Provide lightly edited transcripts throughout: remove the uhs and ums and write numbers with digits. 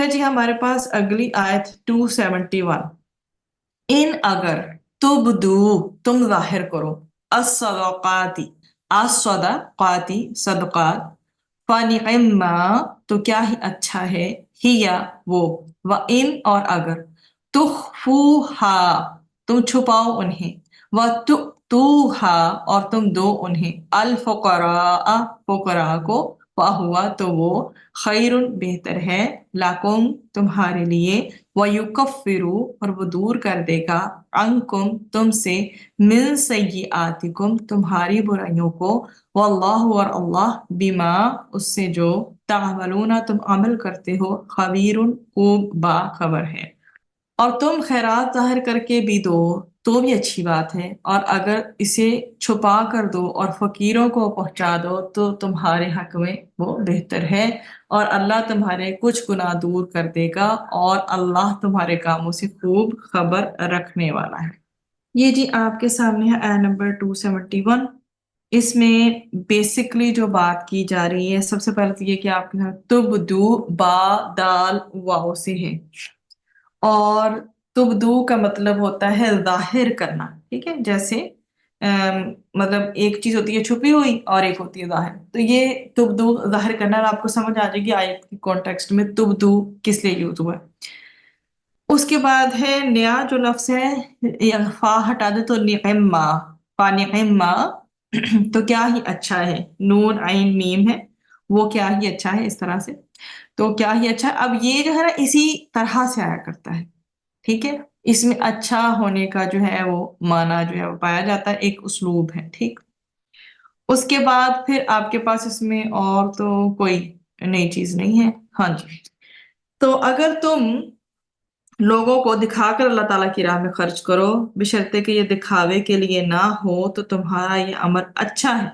ہے जी हमारे पास अगली आयत 271। इन अगर तुबदू तुम जाहिर करो अस्सदक़ाती अस्सदक़ाती सदक़ात फनिअम्मा तो क्या ही अच्छा है हिया वो व इन और अगर तुख्फूहा तुम छुपाओ उन्हें व तुहा और तुम दो उन्हें अल फुकरा फुकरा को हुआ तो वो खैरुन बेहतर है लाकुम तुम्हारे लिए व युकफ्फिरु और वो दूर कर देगा अंकुम तुमसे मिन सय्यिआतिकुम तुम्हारी बुराइयों को वल्लाहु और अल्लाह बिमा उससे जो तामलूना तुम अमल करते हो खबीरुन खूब बाखबर है। और तुम खैरात जाहिर करके भी दो तो भी अच्छी बात है, और अगर इसे छुपा कर दो और फकीरों को पहुंचा दो तो तुम्हारे हक में वो बेहतर है, और अल्लाह तुम्हारे कुछ गुनाह दूर कर देगा, और अल्लाह तुम्हारे कामों से खूब खबर रखने वाला है। ये जी आपके सामने है आया नंबर 271। इसमें बेसिकली जो बात की जा रही है, सबसे पहले तो ये कि आपके यहाँ तुबदू बा दाल वाओ से है, और तुबदू का मतलब होता है जाहिर करना। ठीक है, जैसे मतलब एक चीज होती है छुपी हुई और एक होती है जाहिर, तो ये तुबदू जाहिर करना, और आपको समझ आ जाएगी आयत के कॉन्टेक्स्ट में तुबदू किस लिए यूज हुआ है। उसके बाद है नया जो लफ्ज है, फा हटा दे तो निअम्मा, फा निअम्मा तो क्या ही अच्छा है, नून आइन मीम है, वो क्या ही अच्छा है, इस तरह से, तो क्या ही अच्छा है। अब ये जो है ना इसी तरह से आया करता है। ठीक है, इसमें अच्छा होने का जो है वो माना जो है वो पाया जाता है, एक उस्लूब है। ठीक, उसके बाद फिर आपके पास इसमें और तो कोई नई चीज नहीं है। हाँ जी, तो अगर तुम लोगों को दिखाकर अल्लाह ताला की राह में खर्च करो, बशर्ते कि ये दिखावे के लिए ना हो, तो तुम्हारा ये अमल अच्छा है,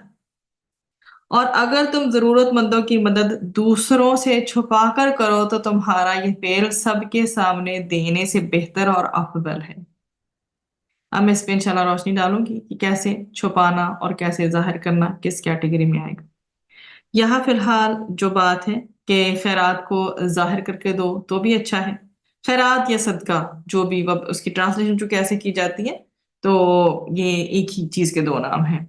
और अगर तुम जरूरतमंदों की मदद दूसरों से छुपा कर करो तो तुम्हारा ये फेल सबके सामने देने से बेहतर और अफजल है। अब मैं इस पे इंशाल्लाह रोशनी डालूंगी कि कैसे छुपाना और कैसे जाहिर करना किस कैटेगरी में आएगा। यहाँ फिलहाल जो बात है कि खैरात को जाहिर करके दो तो भी अच्छा है, खैरात या सदका जो भी, वब उसकी ट्रांसलेशन जो कैसे की जाती है, तो ये एक ही चीज के दो नाम हैं।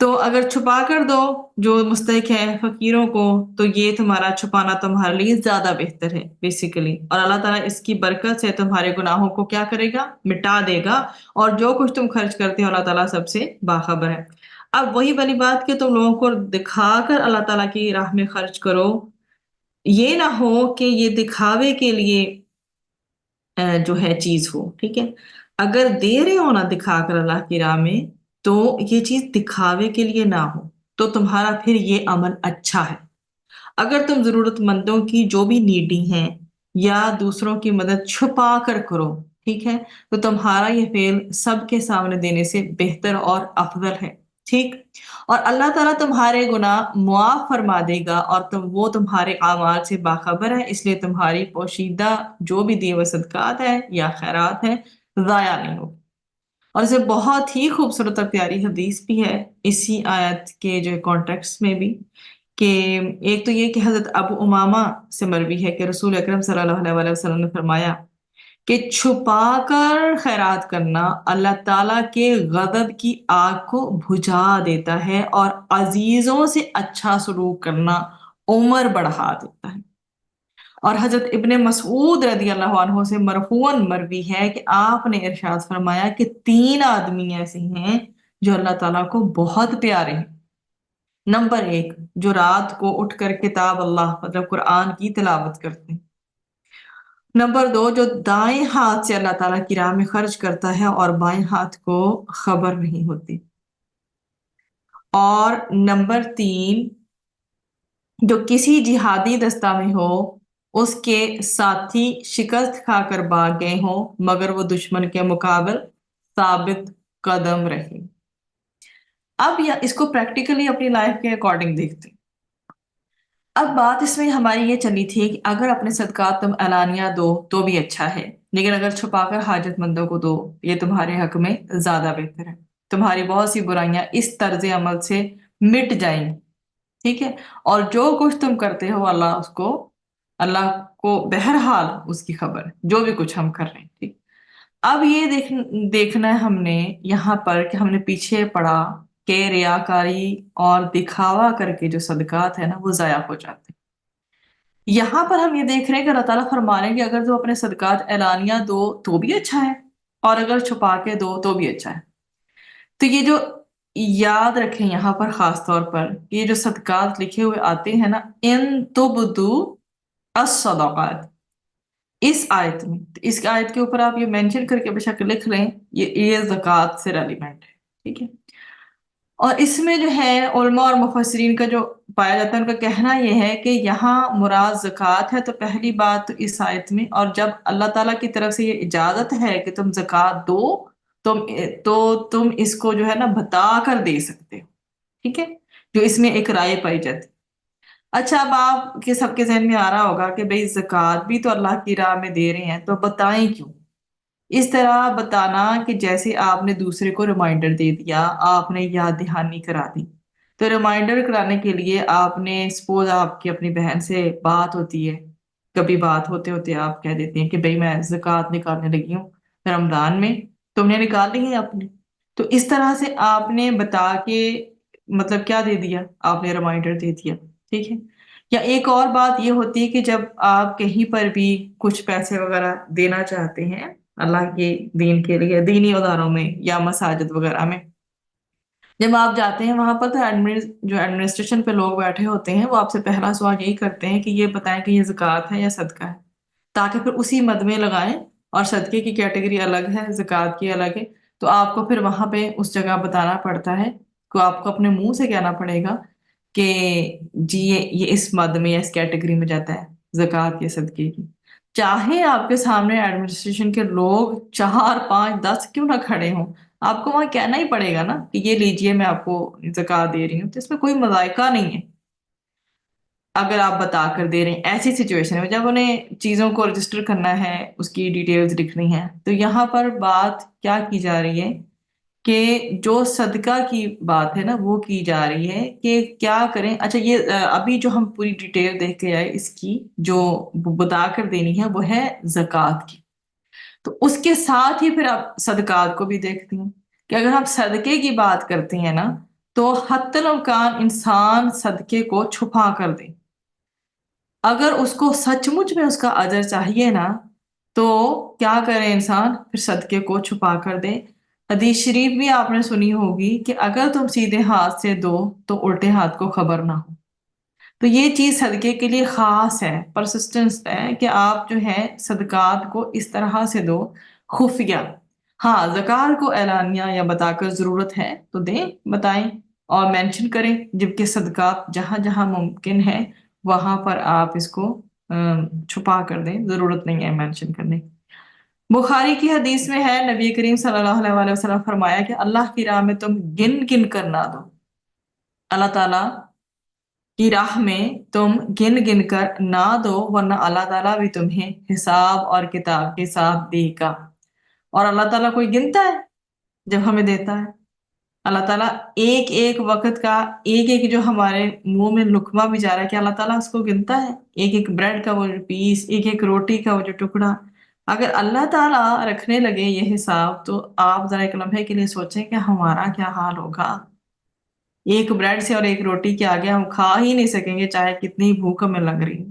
तो अगर छुपा कर दो जो मुस्तहिक है फकीरों को, तो ये तुम्हारा छुपाना तुम्हारे लिए ज्यादा बेहतर है बेसिकली, और अल्लाह ताला इसकी बरकत से तुम्हारे गुनाहों को क्या करेगा, मिटा देगा, और जो कुछ तुम खर्च करते हो अल्लाह ताला सबसे बाखबर है। अब वही वाली बात कि तुम लोगों को दिखाकर अल्लाह ताला की राह में खर्च करो, ये ना हो कि ये दिखावे के लिए जो है चीज हो। ठीक है, अगर दे रहे हो ना दिखाकर अल्लाह की राह में, तो ये चीज दिखावे के लिए ना हो, तो तुम्हारा फिर ये अमल अच्छा है। अगर तुम जरूरतमंदों की जो भी नीडी हैं या दूसरों की मदद छुपा कर करो, ठीक है, तो तुम्हारा ये फेल सबके सामने देने से बेहतर और अफजल है। ठीक, और अल्लाह ताला तुम्हारे गुनाह मुआफ फरमा देगा, और वो तुम्हारे अमाल से बाखबर है, इसलिए तुम्हारी पोशीदा जो भी दिए हुए सदकात है या खैरात है जाया नहीं होगी। और इसे बहुत ही खूबसूरत और प्यारी हदीस भी है इसी आयत के जो कॉन्टेक्स्ट में भी, कि एक तो ये कि हजरत अबू उमामा से मरवी है कि रसूल अकरम सल्लल्लाहु अलैहि वसल्लम ने फरमाया कि छुपाकर खैरात करना अल्लाह ताला के गजब की आग को बुझा देता है, और अजीजों से अच्छा सलूक करना उम्र बढ़ा देता है। और हजरत इब्ने मसूद रदी अल्लाह अन्हु से मरफूअन मरवी है कि आपने इरशाद फरमाया कि तीन आदमी ऐसे हैं जो अल्लाह ताला को बहुत प्यारे हैं। नंबर एक, जो रात को उठकर किताब अल्लाह मतलब कुरान की तिलावत करते हैं। नंबर दो, जो दाएं हाथ से अल्लाह ताला की राह में खर्च करता है और बाएं हाथ को खबर नहीं होती। और नंबर तीन, जो किसी जिहादी दस्ता में हो, उसके साथी शिकस्त खाकर भाग गए हों, मगर वो दुश्मन के मुकाबले साबित कदम रहे। अब या इसको प्रैक्टिकली अपनी लाइफ के अकॉर्डिंग देखते हैं। अब बात इसमें हमारी ये चली थी कि अगर अपने सदकात तुम एलानिया दो तो भी अच्छा है, लेकिन अगर छुपाकर हाजतमंदों को दो ये तुम्हारे हक में ज्यादा बेहतर है। तुम्हारी बहुत सी बुराइयां इस तर्ज अमल से मिट जाएंगी। ठीक है, और जो कुछ तुम करते हो अल्लाह उसको अल्लाह को बहरहाल उसकी खबर, जो भी कुछ हम कर रहे हैं, ठीक। अब ये देखना है हमने यहाँ पर कि हमने पीछे पढ़ा कि रियाकारी और दिखावा करके जो सदकात है ना वो जाया हो जाते हैं। यहाँ पर हम ये देख रहे हैं कि अल्लाह ताला फरमा रहे हैं कि अगर तो अपने सदकात एलानिया दो तो भी अच्छा है, और अगर छुपा के दो तो भी अच्छा है। तो ये जो याद रखें यहाँ पर खास तौर पर, ये जो सदकात लिखे हुए आते हैं ना, इन तुबदू अस्सदाकात, इस आयत में, तो इस आयत के ऊपर आप ये मेंशन करके बेशक लिख लें, ये ज़कात से रेलिवेंट है, ठीक है। और इसमें जो है उलमा और मुफस्सिरीन का जो पाया जाता है, उनका कहना यह है कि यहाँ मुराद ज़कात है। तो पहली बात तो इस आयत में, और जब अल्लाह ताला की तरफ से ये इजाज़त है कि तुम ज़कात दो, तुम इसको जो है ना बता कर दे सकते हो, ठीक है, जो इसमें एक राय पाई जाती है। अच्छा, अब आपके सबके जहन में आ रहा होगा कि भाई ज़कात भी तो अल्लाह की राह में दे रहे हैं, तो बताएं क्यों। इस तरह बताना कि जैसे आपने दूसरे को रिमाइंडर दे दिया, आपने याद दहानी करा दी। तो रिमाइंडर कराने के लिए आपने, सपोज आपकी अपनी बहन से बात होती है, कभी बात होते होते आप कह देते हैं कि भाई मैं ज़कात निकालने लगी हूँ रमजान में, तुमने निकाल ली है आपने। तो इस तरह से आपने बता के, मतलब क्या दे दिया, आपने रिमाइंडर दे दिया, ठीक है। या एक और बात ये होती है कि जब आप कहीं पर भी कुछ पैसे वगैरह देना चाहते हैं अल्लाह के दीन के लिए, दीनी उदारों में या मसाजिद वगैरह में, जब आप जाते हैं वहां पर, तो जो एडमिनिस्ट्रेशन पे लोग बैठे होते हैं वो आपसे पहला सवाल यही करते हैं कि ये बताएं कि ये ज़कात है या सदका है, ताकि फिर उसी मद में लगाएं। और सदके की कैटेगरी अलग है, ज़कात की अलग है। तो आपको फिर वहां पे उस जगह बताना पड़ता है, को आपको अपने मुंह से कहना पड़ेगा कि जी ये इस मद में या इस कैटेगरी में जाता है, ज़कात या सदके की। चाहे आपके सामने एडमिनिस्ट्रेशन के लोग 4 5 10 क्यों ना खड़े हों, आपको वहां कहना ही पड़ेगा ना कि ये लीजिए मैं आपको ज़कात दे रही हूँ। तो इसमें कोई मजायका नहीं है अगर आप बता कर दे रहे हैं। ऐसी सिचुएशन में जब उन्हें चीजों को रजिस्टर करना है, उसकी डिटेल्स लिखनी है, तो यहाँ पर बात क्या की जा रही है कि जो सदका की बात है ना वो की जा रही है कि क्या करें। अच्छा, ये अभी जो हम पूरी डिटेल देख के आए, इसकी जो बता कर देनी है वो है ज़कात की। तो उसके साथ ही फिर आप सदकात को भी देखते हैं कि अगर हम सदके की बात करते हैं ना, तो हत्तल इम्कान इंसान सदके को छुपा कर दे। अगर उसको सचमुच में उसका अजर चाहिए ना, तो क्या करे इंसान, फिर सदके को छुपा कर दे। हदीस शरीफ भी आपने सुनी होगी कि अगर तुम सीधे हाथ से दो तो उल्टे हाथ को खबर ना हो। तो ये चीज सदके के लिए खास है, परसिस्टेंस है कि आप जो है सदकात को इस तरह से दो, खुफिया। हाँ, ज़कात को एलानिया या बताकर जरूरत है तो दें, बताएं और मेंशन करें। जबकि सदकात जहां जहां मुमकिन है वहां पर आप इसको छुपा कर दें, जरूरत नहीं है मेंशन करने की। बुखारी की हदीस में है, नबी करीम सल्लल्लाहु अलैहि वसल्लम फरमाया कि अल्लाह की राह में तुम गिन गिन कर ना दो, अल्लाह ताला की राह में तुम गिन गिन कर ना दो, वरना अल्लाह ताला भी तुम्हें हिसाब और किताब के साथ देगा। और अल्लाह ताला कोई गिनता है जब हमें देता है? अल्लाह ताला एक एक वक्त का, एक एक जो हमारे मुंह में लुकमा भी जा रहा है, क्या अल्लाह ताला उसको गिनता है? एक एक ब्रेड का वो जो पीस, एक एक रोटी का वो जो टुकड़ा, अगर अल्लाह ताला रखने लगे ये हिसाब, तो आप जरा एक लम्हे के लिए सोचें कि हमारा क्या हाल होगा। एक ब्रेड से और एक रोटी के आगे हम खा ही नहीं सकेंगे, चाहे कितनी भूख हमें लग रही हो।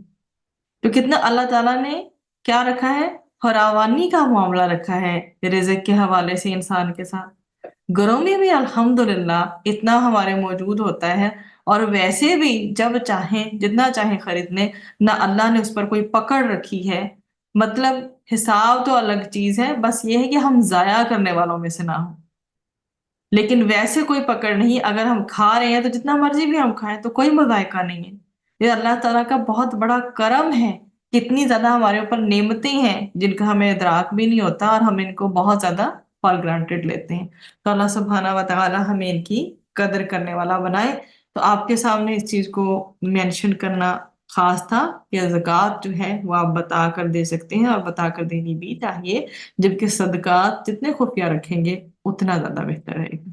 तो कितना अल्लाह ताला ने क्या रखा है, फरावानी का मामला रखा है रिज़्क़ के हवाले से इंसान के साथ। घरों में भी अल्हम्दुलिल्लाह इतना हमारे मौजूद होता है, और वैसे भी जब चाहें जितना चाहें खरीद लें, ना अल्लाह ने उस पर कोई पकड़ रखी है। मतलब हिसाब तो अलग चीज है, बस ये है कि हम जाया करने वालों में से ना हो। लेकिन वैसे कोई पकड़ नहीं, अगर हम खा रहे हैं तो जितना मर्जी भी हम खाएं तो कोई मजायका नहीं है। ये अल्लाह ताला का बहुत बड़ा करम है, कितनी ज्यादा हमारे ऊपर नेमतें हैं जिनका हमें इदराक भी नहीं होता, और हम इनको बहुत ज्यादा फॉर ग्रांटेड लेते हैं। तो अल्लाह सुब्हाना व तआला हमें इनकी कदर करने वाला बनाए। तो आपके सामने इस चीज को मेंशन करना खास था कि ज़कात जो है वो आप बता कर दे सकते हैं, और बता कर देनी भी चाहिए। जबकि सदकात जितने खुफिया रखेंगे उतना ज्यादा बेहतर रहेगा।